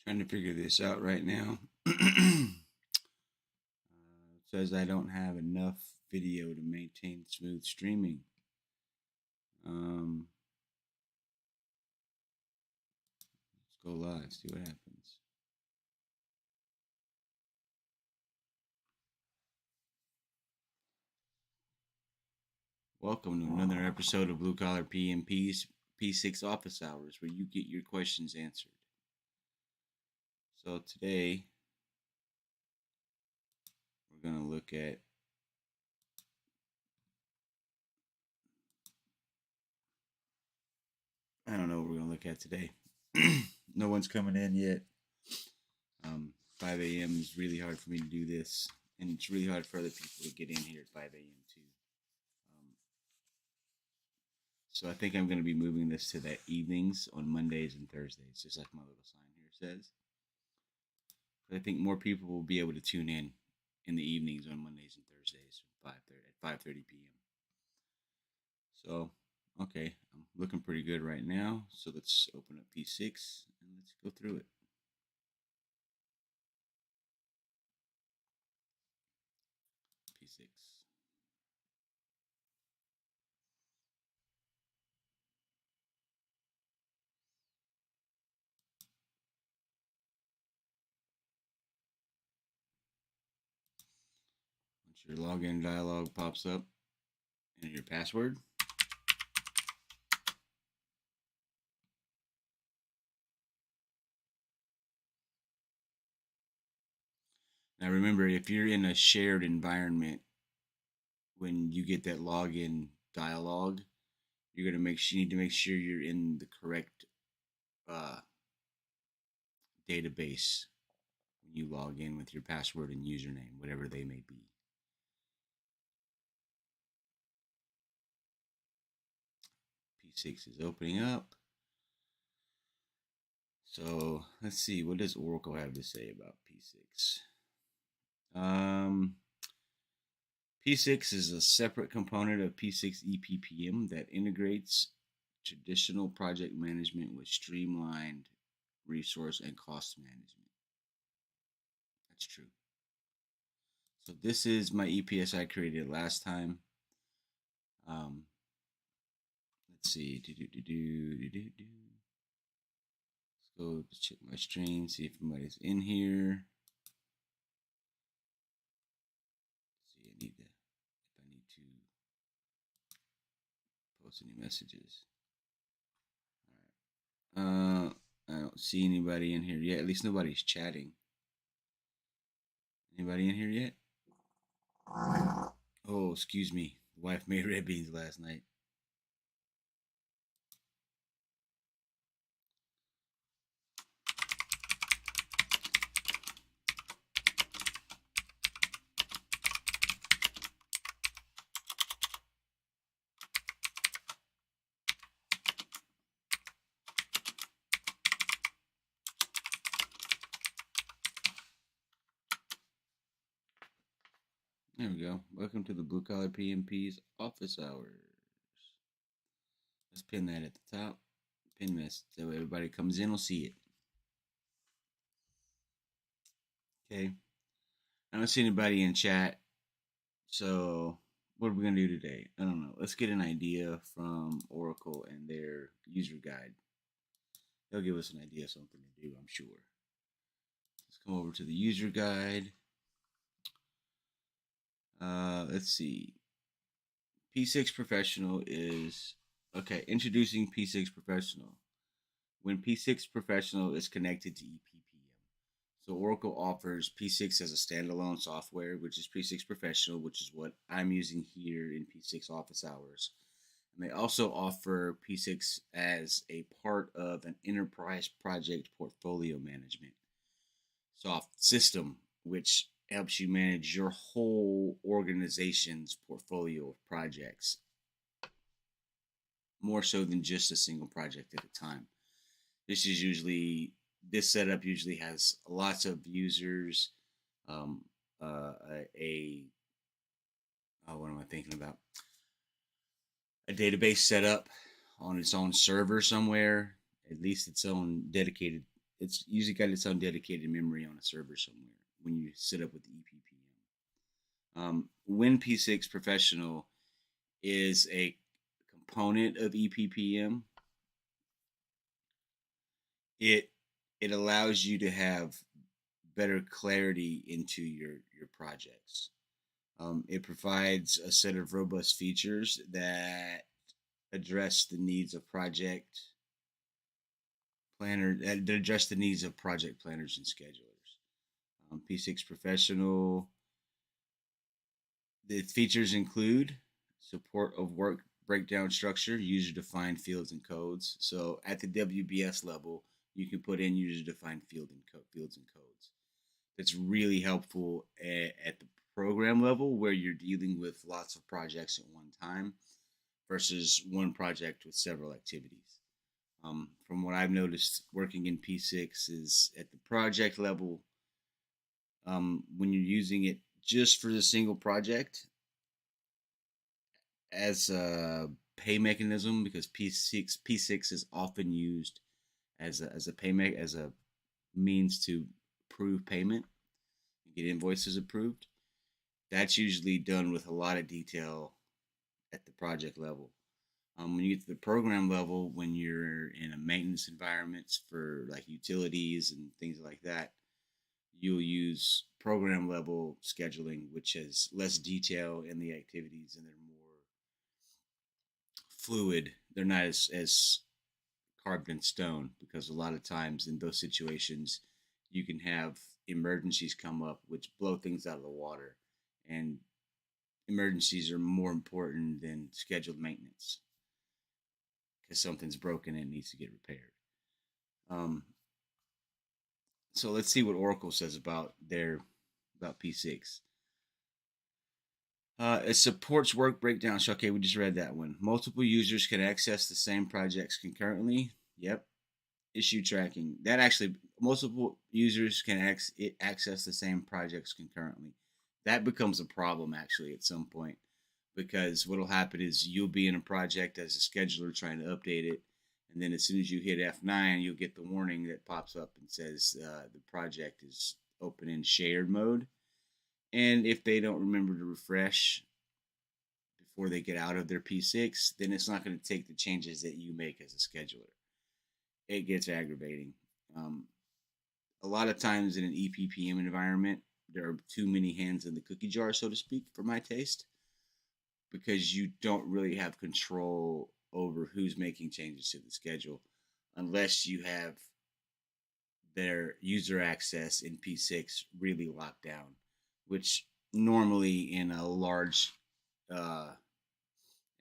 Trying to figure this out right now. It says I don't have enough video to maintain smooth streaming. Let's go live, see what happens. Welcome to another episode of Blue Collar PMP's P6 Office Hours, where you get your questions answered. So today, we're going to look at I don't know what we're going to look at today. No one's coming in yet. 5 a.m. is really hard for me to do this, and it's really hard for other people to get in here at 5 a.m. too. So I think I'm going to be moving this to the evenings on Mondays and Thursdays, just like my little sign here says. But I think more people will be able to tune in the evenings on Mondays and Thursdays at 5:30 p.m. So, okay, I'm looking pretty good right now. So let's open up P6 and let's go through it. P6. Once your login dialog pops up, enter your password. Now remember, if you're in a shared environment, when you get that login dialog, you need to make sure you're in the correct database when you log in with your password and username, whatever they may be. P6 is opening up. So let's see, what does Oracle have to say about P6? P6 is a separate component of P6 EPPM that integrates traditional project management with streamlined resource and cost management. That's true. So this is my EPS I created last time. Let's see. Let's go check my stream, see if anybody's in here. See, if I need to post any messages. All right. I don't see anybody in here yet. At least nobody's chatting. Anybody in here yet? Oh, excuse me. The wife made red beans last night. There we go. Welcome to the Blue Collar PMP's office hours. Let's pin that at the top. Pin this so everybody comes in will see it. Okay. I don't see anybody in chat. So what are we gonna do today? I don't know. Let's get an idea from Oracle and their user guide. They'll give us an idea of something to do, I'm sure. Let's come over to the user guide. Let's see. P6 Professional is okay. Introducing P6 Professional. When P6 Professional is connected to EPPM. So Oracle offers P6 as a standalone software, which is P6 Professional, which is what I'm using here in P6 Office Hours. And they also offer P6 as a part of an enterprise project portfolio management soft system, which helps you manage your whole organization's portfolio of projects, more so than just a single project at a time. This setup usually has lots of users. What am I thinking about? A database set up on its own server somewhere, at least its own dedicated it's usually got its own dedicated memory on a server somewhere when you set up with the EPPM. When P6 Professional is a component of EPPM, it it allows you to have better clarity into your projects. It provides a set of robust features that address the needs of project planner that address the needs of project planners and schedulers. P6 Professional. The features include support of work breakdown structure, user-defined fields and codes. So at the WBS level, you can put in user-defined fields and codes. That's really helpful at the program level where you're dealing with lots of projects at one time versus one project with several activities. From what I've noticed working in P6 is at the project level, when you're using it just for the single project as a pay mechanism, because P6 is often used as a means to approve payment and get invoices approved. That's usually done with a lot of detail at the project level. When you get to the program level, when you're in a maintenance environments for like utilities and things like that, you'll use program level scheduling, which has less detail in the activities and they're more fluid. They're not as carved in stone because a lot of times in those situations, you can have emergencies come up which blow things out of the water. And emergencies are more important than scheduled maintenance because something's broken and it needs to get repaired. Um, so let's see what Oracle says about P6. It supports work breakdowns. Okay, we just read that one. Multiple users can access the same projects concurrently. Yep. Issue tracking. That actually, multiple users can access the same projects concurrently. That becomes a problem actually at some point because what'll happen is you'll be in a project as a scheduler trying to update it, and then as soon as you hit F9, you'll get the warning that pops up and says the project is open in shared mode. And if they don't remember to refresh before they get out of their P6, then it's not going to take the changes that you make as a scheduler. It gets aggravating. A lot of times in an EPPM environment, there are too many hands in the cookie jar, so to speak, for my taste, because you don't really have control over who's making changes to the schedule unless you have their user access in P6 really locked down, which normally in a large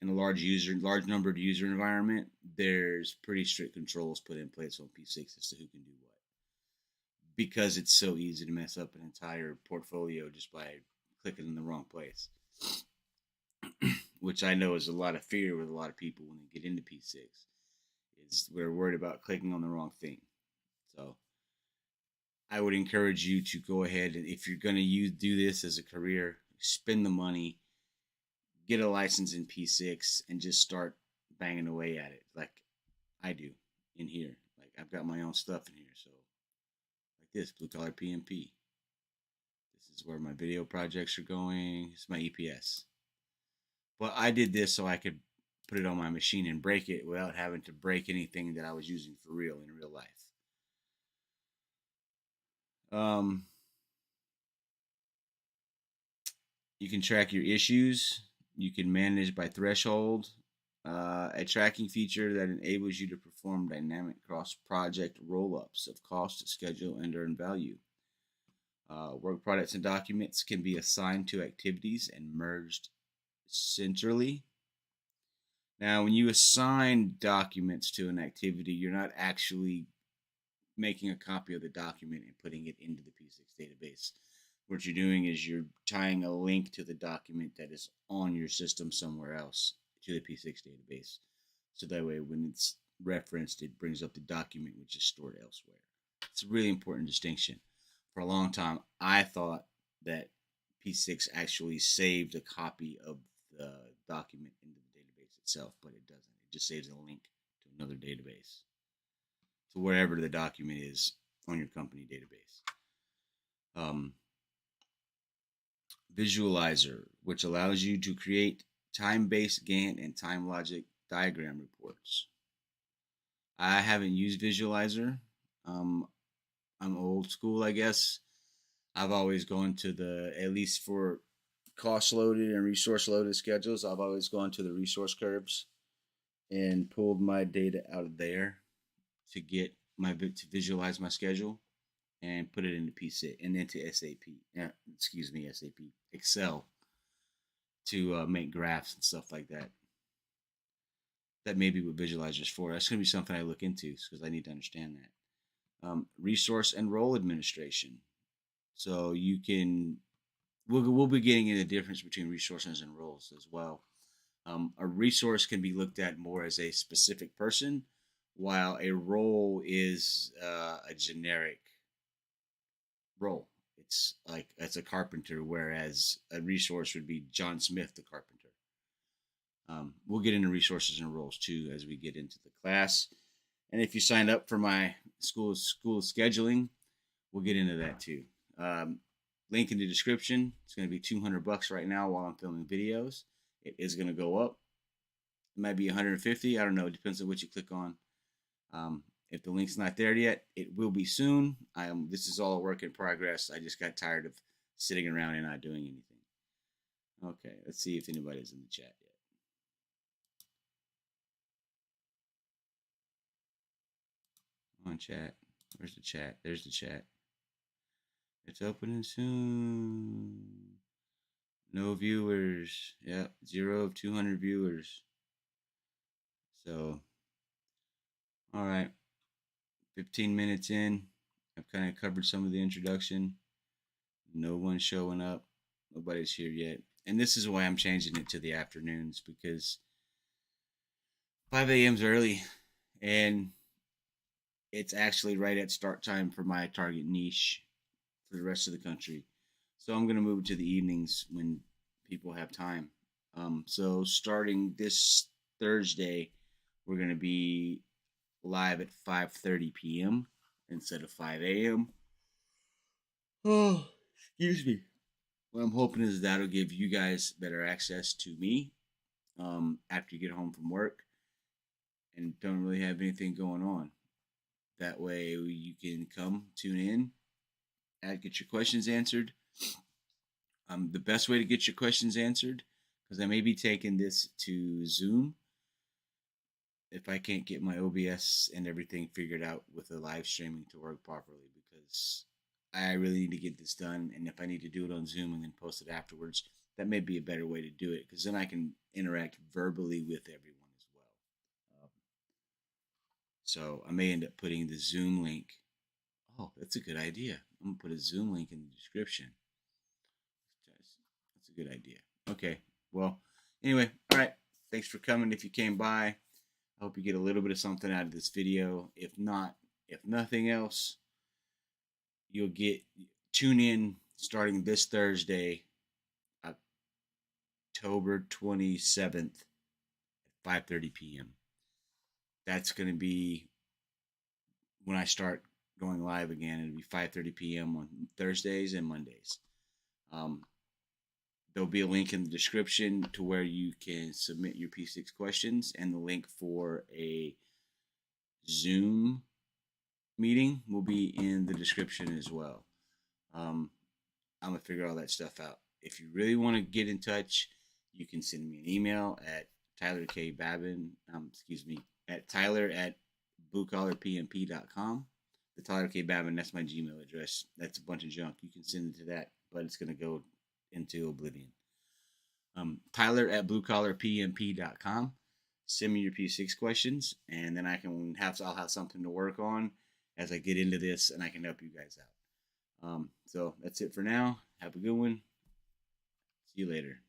large numbered user environment, there's pretty strict controls put in place on P6 as to who can do what. Because it's so easy to mess up an entire portfolio just by clicking in the wrong place. Which I know is a lot of fear with a lot of people when they get into P6. Is we're worried about clicking on the wrong thing. So I would encourage you to go ahead and if you're going to do this as a career, spend the money, get a license in P6, and just start banging away at it like I do in here. Like I've got my own stuff in here, so like this blue collar PMP. This is where my video projects are going. It's my EPS. But I did this so I could put it on my machine and break it without having to break anything that I was using for real in real life. You can track your issues. You can manage by threshold. A tracking feature that enables you to perform dynamic cross-project roll-ups of cost, schedule, and earned value. Work products and documents can be assigned to activities and merged centrally. Now, when you assign documents to an activity, you're not actually making a copy of the document and putting it into the P6 database. What you're doing is you're tying a link to the document that is on your system somewhere else to the P6 database. So that way, when it's referenced, it brings up the document which is stored elsewhere. It's a really important distinction. For a long time, I thought that P6 actually saved a copy of the document into the database itself, but it doesn't. It just saves a link to another database, to wherever the document is on your company database. Visualizer, which allows you to create time-based Gantt and time logic diagram reports. I haven't used Visualizer. I'm old school, I guess. I've always gone to at least for cost loaded and resource loaded schedules, I've always gone to the resource curves and pulled my data out of there to to visualize my schedule and put it into P6 and into SAP, Excel to make graphs and stuff like that. That may be what Visualizer's for. That's going to be something I look into because I need to understand that. Resource and role administration. So we'll be getting into the difference between resources and roles as well. A resource can be looked at more as a specific person, while a role is a generic role. It's like a carpenter, whereas a resource would be John Smith, the carpenter. We'll get into resources and roles too as we get into the class. And if you signed up for my school scheduling, we'll get into that too. Link in the description. It's going to be $200 right now while I'm filming videos. It is going to go up. It might be 150. I don't know. It depends on what you click on. If the link's not there yet, it will be soon. This is all a work in progress. I just got tired of sitting around and not doing anything. Okay, let's see if anybody's in the chat yet. Come on, chat. Where's the chat? There's the chat. It's opening soon. No viewers. Yep, 0 of 200 viewers. So, all right. 15 minutes in. I've kind of covered some of the introduction. No one's showing up. Nobody's here yet. And this is why I'm changing it to the afternoons, because 5 a.m. is early, and it's actually right at start time for my target niche for the rest of the country. So I'm going to move it to the evenings when people have time. So starting this Thursday, we're going to be live at 5:30 p.m. instead of 5 a.m. Oh, excuse me. What I'm hoping is that'll give you guys better access to me after you get home from work and don't really have anything going on. That way you can come, tune in, and get your questions answered. The best way to get your questions answered, because I may be taking this to Zoom if I can't get my OBS and everything figured out with the live streaming to work properly, because I really need to get this done. And if I need to do it on Zoom and then post it afterwards, that may be a better way to do it, because then I can interact verbally with everyone as well. So I may end up putting the Zoom link. Oh, that's a good idea. I'm going to put a Zoom link in the description. That's a good idea. Okay. Well, anyway, all right. Thanks for coming. If you came by, I hope you get a little bit of something out of this video. If nothing else, you'll tune in starting this Thursday, October 27th at 5:30 p.m. That's going to be when I start going live again. It'll be 5:30 p.m. on Thursdays and Mondays. There'll be a link in the description to where you can submit your P6 questions, and the link for a Zoom meeting will be in the description as well. I'm going to figure all that stuff out. If you really want to get in touch, you can send me an email at at tyler@bluecollarpmp.com. The Tyler K. Babin, that's my Gmail address. That's a bunch of junk. You can send it to that, but it's going to go into oblivion. Tyler@bluecollarpmp.com. Send me your P6 questions, and then I'll have something to work on as I get into this, and I can help you guys out. So that's it for now. Have a good one. See you later.